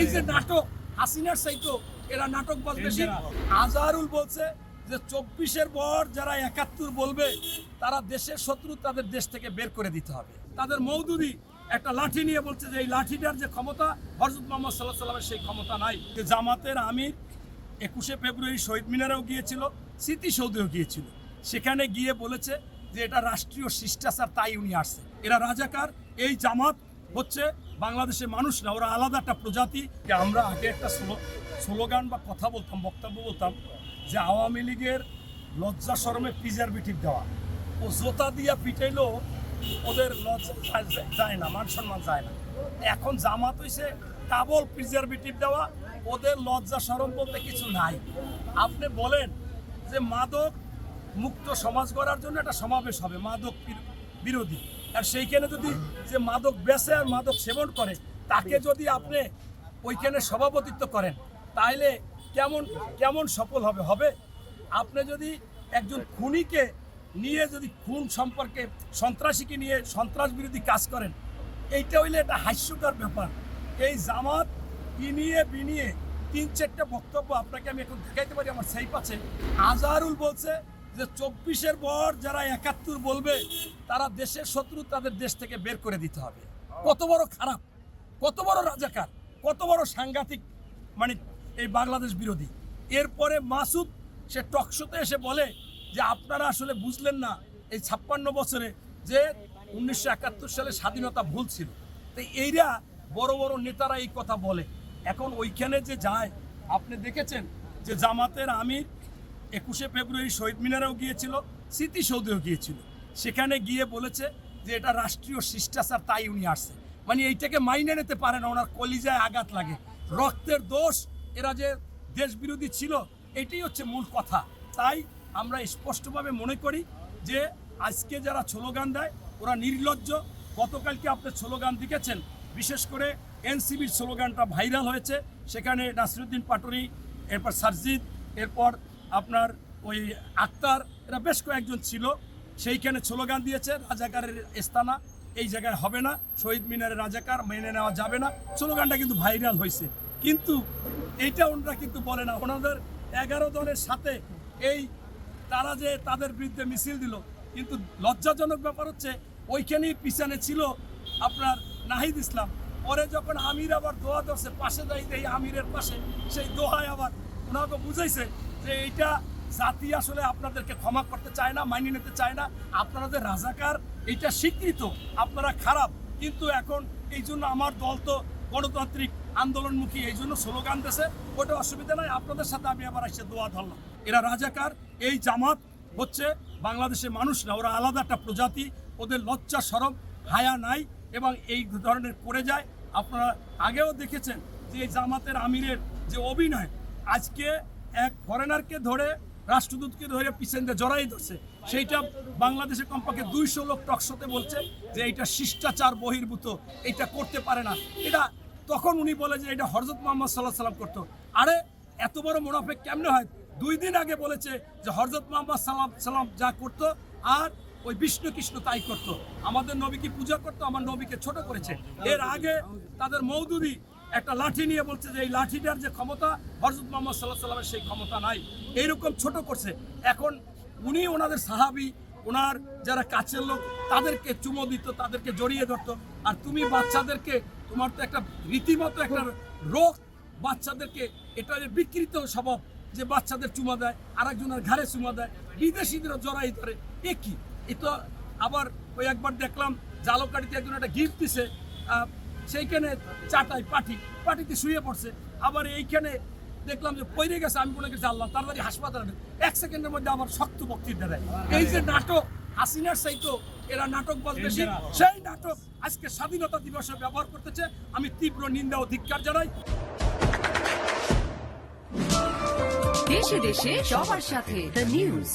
এই যে নাটক হাসিনার চাইতো এরা নাটক বাজ বেশি। আজহারুল বলছে যে 24-এর পর যারা 71 বলবে তারা দেশের শত্রু, তাদের দেশ থেকে বের করে দিতে হবে। তাদের মওদুদি একটা লাঠি নিয়ে বলছে যে এই লাঠিটার যে ক্ষমতা হযরত মুহাম্মদ সাল্লাল্লাহু আলাইহি ওয়াসাল্লামের সেই ক্ষমতা নাই। যে জামাতের আমির 21শে ফেব্রুয়ারি শহীদ মিনারেও গিয়েছিল, স্মৃতিসৌধেও গিয়েছিল, সেখানে গিয়ে বলেছে যে এটা রাষ্ট্রীয় শিষ্টাচার, তাই উনি আসছে। এরা রাজাকার। এই জামাত হচ্ছে বাংলাদেশের মানুষ না, ওরা আলাদা একটা প্রজাতি। আমরা আগে একটা স্লোগান বা কথা বলতাম, বক্তব্য বলতাম যে আওয়ামী লীগের লজ্জা শরমে প্রিজারভেটিভ দেওয়া, ও জোতা দিয়া পিটাইলেও ওদের লজ্জা যায় না, মান সম্মান যায় না। এখন জামাত হইছে ডাবল প্রিজারভেটিভ দেওয়া, ওদের লজ্জা শরম বলতে কিছু নাই। আপনি বলেন যে মাদক মুক্ত সমাজ গড়ার জন্য একটা সমাবেশ হবে মাদক বিরোধী, আর সেইখানে যদি যে মাদক বেচে আর মাদক সেবন করে তাকে যদি আপনি ওইখানে সভাপতিত্ব করেন, তাহলে কেমন সফল হবে? আপনি যদি একজন খুনিকে নিয়ে যদি খুন সম্পর্কে সন্ত্রাসীকে নিয়ে সন্ত্রাস বিরোধী কাজ করেন, এইটা হইলে একটা হাস্যকর ব্যাপার। এই জামাত বিনিয়ে 3-4টা বক্তব্য আপনাকে আমি এখন দেখাইতে পারি আমার সেই পাচ্ছে। আজহারুল বলছে যে 24-এর পর যারা 71 বলবে তারা দেশের শত্রু, তাদের দেশ থেকে বের করে দিতে হবে। কত বড় খারাপ, কত বড় রাজাকার, কত বড় সাংঘাতিক, মানে এই বাংলাদেশ বিরোধী। এরপরে মাসুদ সে টকশোতে এসে বলে যে আপনারা আসলে বুঝলেন না এই 56 বছরে যে 1971 সালে স্বাধীনতা ভুল ছিল। তো এইরা বড় বড় নেতারা এই কথা বলে। এখন ওইখানে যে যায়, আপনি দেখেছেন যে জামাতের আমির 21শে ফেব্রুয়ারি শহীদ মিনারেও গিয়েছিল, স্মৃতিসৌধেও গিয়েছিল, সেখানে গিয়ে বলেছে যে এটা রাষ্ট্রীয় শিষ্টাচার, তাই উনি আসছে। মানে এইটাকে মাইনে নিতে পারে না, ওনার কলিজায় আঘাত লাগে। রক্তের দোষ, এরা যে দেশ বিরোধী ছিল, এটাই হচ্ছে মূল কথা। তাই আমরা স্পষ্টভাবে মনে করি যে আজকে যারা স্লোগান দেয় ওরা নির্লজ্জ। গতকালকে আপনি স্লোগান দেখেছেন, বিশেষ করে এনসিবির স্লোগানটা ভাইরাল হয়েছে। সেখানে নাসিরুদ্দিন পাটোয়ারি, এরপর সারজিদ, এরপর আপনার ওই আক্তার, এরা বেশ কয়েকজন ছিল, সেইখানে স্লোগান দিয়েছে রাজাকারের স্থানা এই জায়গায় হবে না, শহীদ মিনারের রাজাকার মেনে নেওয়া যাবে না। স্লোগানটা কিন্তু ভাইরাল হয়েছে, কিন্তু এইটা ওনারা কিন্তু বলে না। ওনাদের 11 দলের সাথে এই তারা যে তাদের বিরুদ্ধে মিছিল দিল, কিন্তু লজ্জাজনক ব্যাপার হচ্ছে ওইখানেই পিছনে ছিল আপনার নাহিদ ইসলাম। পরে যখন আমির আবার দোয়া ধরছে, পাশে যাইতে এই আমিরের পাশে, সেই দোহায় আবার ওনাকে বুঝাইছে যে এইটা জাতি আসলে আপনাদেরকে ক্ষমা করতে চায় না, মানিয়ে নিতে চায় না, আপনাদের রাজাকার, এইটা স্বীকৃত, আপনারা খারাপ। কিন্তু এখন এই জন্য আমার দল তো গণতান্ত্রিক আন্দোলনমুখী, এই জন্য স্লোগান দিয়েছে, ওটা অসুবিধা নাই, আপনাদের সাথে আমি আবার এসে দোয়া ধরলাম। এরা রাজাকার। এই জামাত হচ্ছে বাংলাদেশের মানুষ না, ওরা আলাদা একটা প্রজাতি, ওদের লজ্জা শরম হায়া নাই এবং এই ধরনের করে যায়। আপনারা আগেও দেখেছেন যে এই জামাতের আমিরের যে অভিনয়, আজকে এক ফরেনারকে ধরে, রাষ্ট্রদূতকে ধরে পিছনে জড়াই ধরছে, সেইটা বাংলাদেশে কমপক্ষে 200 লোক টকশোতে বলছে যে এইটা শিষ্টাচার বহির্ভূত, এইটা করতে পারে না। এটা তখন উনি বলে যে এটা হযরত মুহাম্মদ সাল্লাল্লাহু আলাইহি ওয়াসাল্লাম করতো। আরে এত বড় মুনাফিক কেমনে হয়? 2 দিন আগে বলেছে যে হযরত মুহাম্মদ সাল্লাল্লাহু আলাইহি ওয়াসাল্লাম যা করতো আর ওই বিষ্ণু কৃষ্ণ তাই করতো, আমাদের নবীকে পূজা করতো, আমার নবীকে ছোট করেছে। এর আগে তাদের মওদুদি একটা লাঠি নিয়ে বলছে যে এই লাঠিটার যে ক্ষমতা হযরত মুহাম্মদ সাল্লাল্লাহু আলাইহি ওয়াসাল্লামের সেই ক্ষমতা নাই, এইরকম ছোট করছে। এখন উনি ওনাদের সাহাবী, ওনার যারা কাছের লোক তাদেরকে চুমো দিত, তাদেরকে জড়িয়ে ধরতো, আর তুমি বাচ্চাদেরকে, তোমার তো একটা রীতিমতো একটা রোগ, বাচ্চাদেরকে এটা যে বিকৃত স্বভাব যে বাচ্চাদের চুমা দেয়, আরেকজনের ঘাড়ে চুমা দেয়, বিদেশিদের জড়াই ধরে, এ কি? এ তো আবার ওই একবার দেখলাম জালকাঠিতে একজন একটা গিফট দিছে, সেইখানে চাটাই পাটিতে শুয়ে পড়ছে, আবার এইখানে দেখলাম যে পড়ে গেছে। আমি মনে করছি আল্লাহ, তাড়াতাড়ি হাসপাতালে 1 সেকেন্ডের মধ্যে আবার শক্ত বক্তৃতা দেয়। এই যে নাটক হাসিনার চাইতো এরা নাটক বাজ বেশি, সেই নাটক আজকে স্বাধীনতা দিবসে ব্যবহার করতেছে। আমি তীব্র নিন্দা ও ধিক্কার জানাই। দেশে দেশে সবার সাথে দ্য নিউজ।